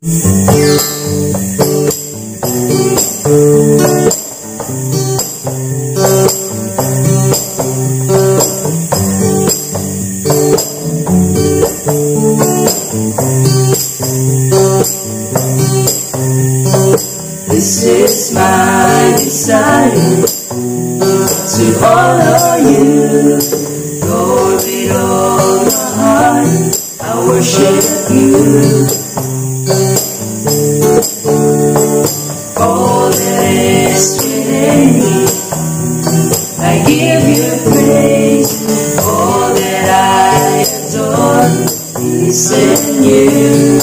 This is my desire to honor you, Lord, with all my heart. I worship you. All that is within me, I give you praise. All that I adore is in you.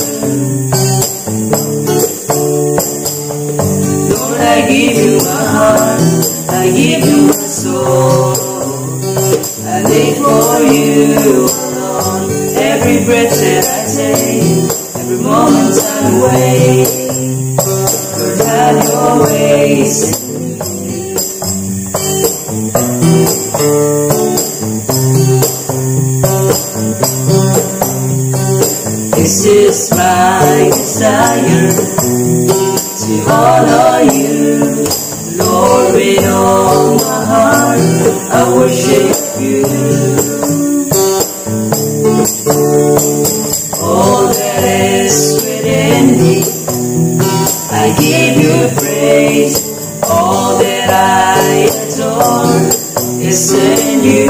Lord, I give you my heart, I give you my soul. I live for you alone. Every breath that I take, every moment I'm away. Lord, have your ways in me. This is my desire to honor you, Lord, with all my heart. I worship you. All that is within me, I give you praise. All that I adore is in you.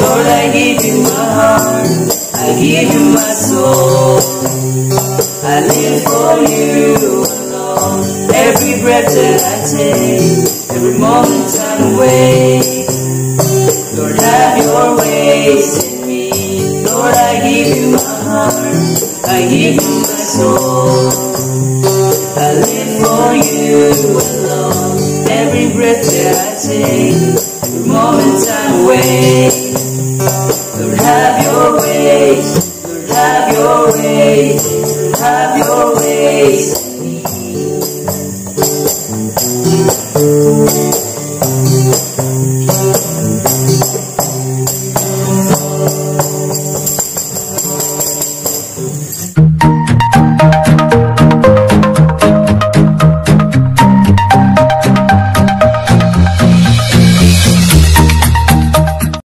Lord, I give you my heart, I give you my soul. I live for you alone. Every breath that I take, every moment I'm awake. Lord, have your ways in me. Lord, I give you my heart, I give you my soul. I live for you alone. Every breath that I take, every moment I'm awake. Lord, have your ways. Lord, have your ways. Lord, have your ways.